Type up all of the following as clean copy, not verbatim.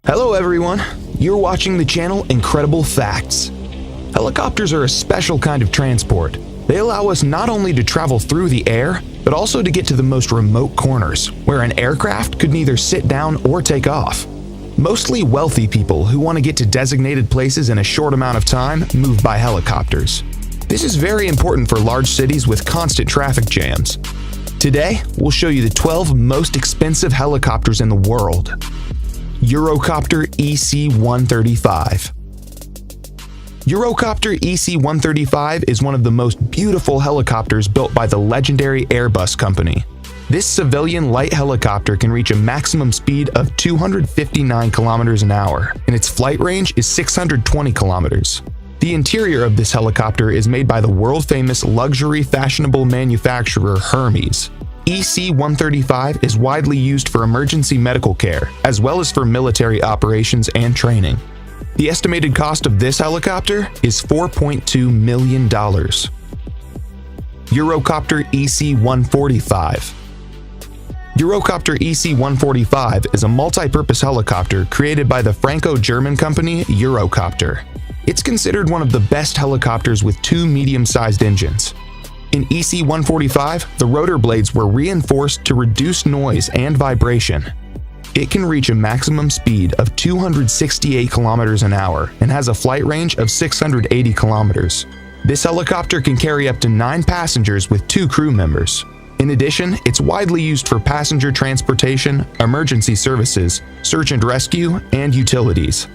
Hello everyone, you're watching the channel Incredible Facts. Helicopters are a special kind of transport. They allow us not only to travel through the air, but also to get to the most remote corners, where an aircraft could neither sit down or take off. Mostly wealthy people who want to get to designated places in a short amount of time move by helicopters. This is very important for large cities with constant traffic jams. Today, we'll show you the 12 most expensive helicopters in the world. Eurocopter EC-135. Eurocopter EC-135 is one of the most beautiful helicopters built by the legendary Airbus company. This civilian light helicopter can reach a maximum speed of 259 kilometers an hour, and its flight range is 620 kilometers. The interior of this helicopter is made by the world-famous luxury fashionable manufacturer Hermes. EC-135 is widely used for emergency medical care, as well as for military operations and training. The estimated cost of this helicopter is $4.2 million. Eurocopter EC-145. Eurocopter EC-145 is a multi-purpose helicopter created by the Franco-German company Eurocopter. It's considered one of the best helicopters with two medium-sized engines. In EC-145, the rotor blades were reinforced to reduce noise and vibration. It can reach a maximum speed of 268 kilometers an hour and has a flight range of 680 kilometers. This helicopter can carry up to 9 passengers with 2 crew members. In addition, it's widely used for passenger transportation, emergency services, search and rescue, and utilities.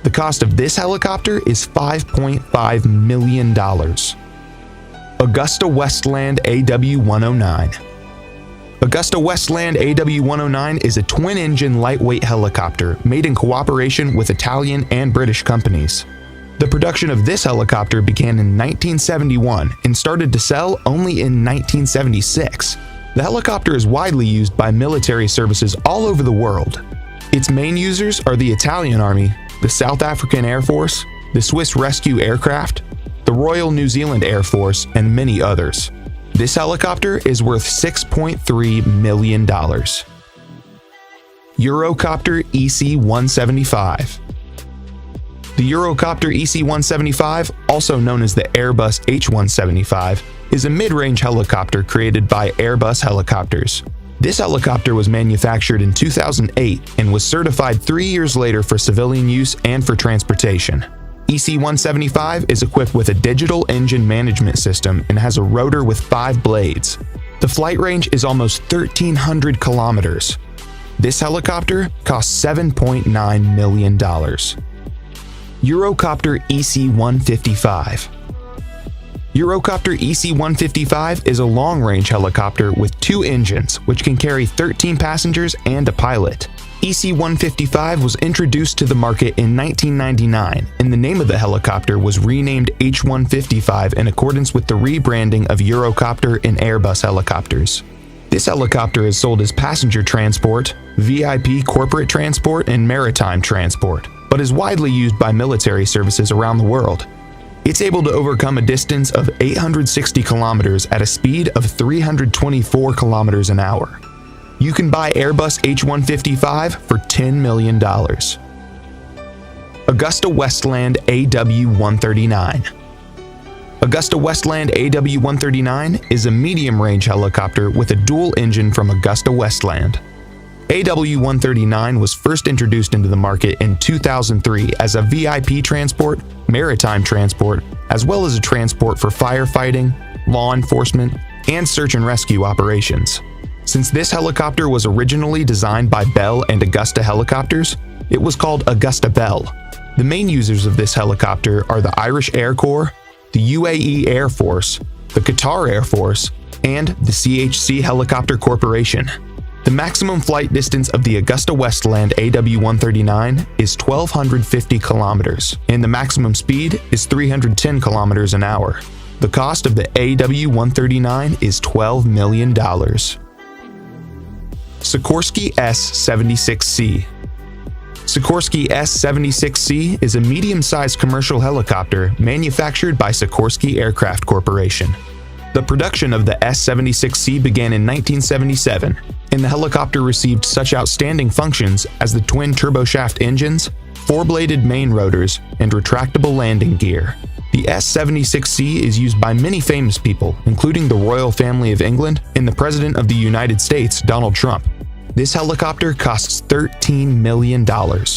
The cost of this helicopter is $5.5 million. Augusta Westland AW109. Augusta Westland AW109 is a twin-engine lightweight helicopter made in cooperation with Italian and British companies. The production of this helicopter began in 1971 and started to sell only in 1976. The helicopter is widely used by military services all over the world. Its main users are the Italian Army, the South African Air Force, the Swiss Rescue Aircraft, the Royal New Zealand Air Force, and many others. This helicopter is worth $6.3 million. Eurocopter EC-175. The Eurocopter EC-175, also known as the Airbus H-175, is a mid-range helicopter created by Airbus Helicopters. This helicopter was manufactured in 2008 and was certified 3 years later for civilian use and for transportation. EC-175 is equipped with a digital engine management system and has a rotor with 5 blades. The flight range is almost 1,300 kilometers. This helicopter costs $7.9 million. Eurocopter EC-155. Eurocopter EC-155 is a long-range helicopter with 2 engines, which can carry 13 passengers and a pilot. EC-155 was introduced to the market in 1999, and the name of the helicopter was renamed H-155 in accordance with the rebranding of Eurocopter and Airbus helicopters. This helicopter is sold as passenger transport, VIP corporate transport, and maritime transport, but is widely used by military services around the world. It's able to overcome a distance of 860 kilometers at a speed of 324 kilometers an hour. You can buy Airbus H-155 for $10 million. Augusta Westland AW139. Augusta Westland AW139 is a medium-range helicopter with a dual engine from Augusta Westland. AW139 was first introduced into the market in 2003 as a VIP transport, maritime transport, as well as a transport for firefighting, law enforcement, and search and rescue operations. Since this helicopter was originally designed by Bell and Augusta Helicopters, it was called Augusta Bell. The main users of this helicopter are the Irish Air Corps, the UAE Air Force, the Qatar Air Force, and the CHC Helicopter Corporation. The maximum flight distance of the Augusta Westland AW139 is 1,250 kilometers, and the maximum speed is 310 kilometers an hour. The cost of the AW139 is $12 million. Sikorsky S-76C. Sikorsky S-76C is a medium-sized commercial helicopter manufactured by Sikorsky Aircraft Corporation. The production of the S-76C began in 1977, and the helicopter received such outstanding functions as the twin turboshaft engines, four-bladed main rotors, and retractable landing gear. The S-76C is used by many famous people, including the royal family of England and the President of the United States, Donald Trump. This helicopter costs $13 million. Bell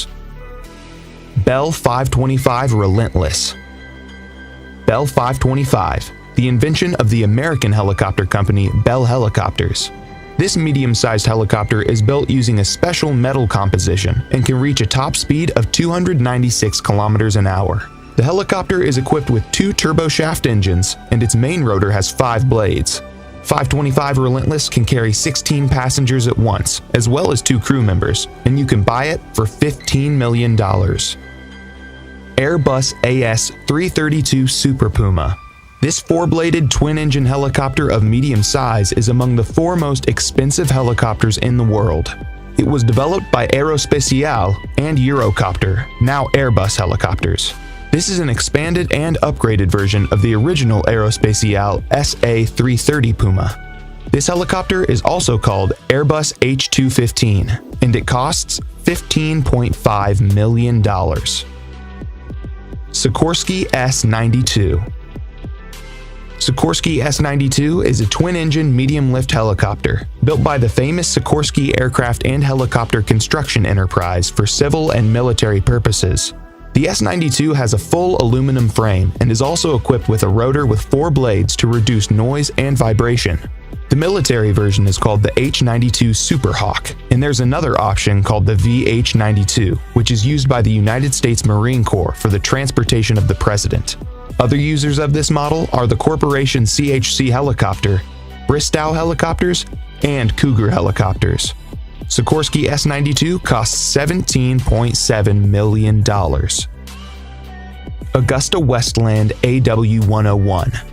525 Relentless. Bell 525, the invention of the American helicopter company Bell Helicopters. This medium-sized helicopter is built using a special metal composition and can reach a top speed of 296 kilometers an hour. The helicopter is equipped with two turboshaft engines, and its main rotor has 5 blades. 525 Relentless can carry 16 passengers at once, as well as 2 crew members, and you can buy it for $15 million. Airbus AS-332 Super Puma. This 4-bladed twin-engine helicopter of medium size is among the 4 most expensive helicopters in the world. It was developed by Aerospatiale and Eurocopter, now Airbus helicopters. This is an expanded and upgraded version of the original Aerospatiale SA-330 Puma. This helicopter is also called Airbus H215, and it costs $15.5 million. Sikorsky S-92. Sikorsky S-92 is a twin-engine medium-lift helicopter built by the famous Sikorsky Aircraft and Helicopter Construction Enterprise for civil and military purposes. The S-92 has a full aluminum frame and is also equipped with a rotor with 4 blades to reduce noise and vibration. The military version is called the H-92 Super Hawk, and there's another option called the VH-92, which is used by the United States Marine Corps for the transportation of the president. Other users of this model are the Corporation CHC helicopter, Bristow helicopters, and Cougar helicopters. Sikorsky S-92 costs $17.7 million. Augusta Westland AW101.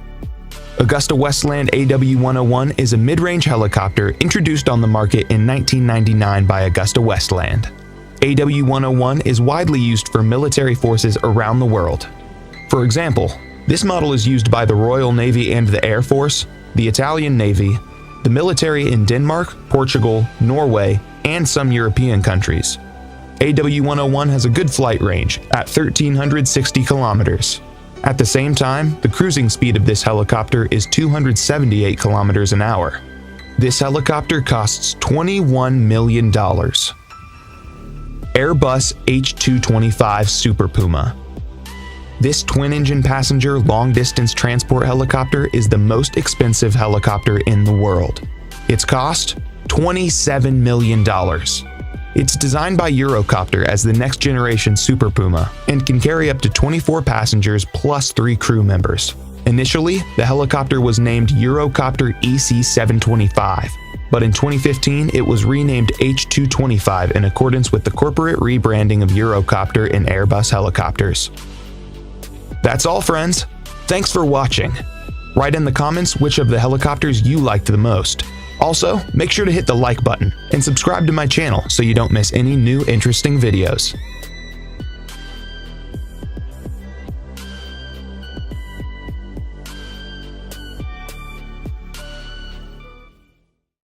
Augusta Westland AW101 is a mid-range helicopter introduced on the market in 1999 by Augusta Westland. AW101 is widely used for military forces around the world. For example, this model is used by the Royal Navy and the Air Force, the Italian Navy, the military in Denmark, Portugal, Norway, and some European countries. AW101 has a good flight range at 1,360 kilometers. At the same time, the cruising speed of this helicopter is 278 kilometers an hour. This helicopter costs $21 million. Airbus H225 Super Puma. This twin-engine passenger long-distance transport helicopter is the most expensive helicopter in the world. Its cost? $27 million. It's designed by Eurocopter as the next-generation Super Puma and can carry up to 24 passengers plus 3 crew members. Initially, the helicopter was named Eurocopter EC-725, but in 2015 it was renamed H225 in accordance with the corporate rebranding of Eurocopter and Airbus helicopters. That's all, friends. Thanks for watching. Write in the comments which of the helicopters you liked the most. Also, make sure to hit the like button and subscribe to my channel so you don't miss any new interesting videos.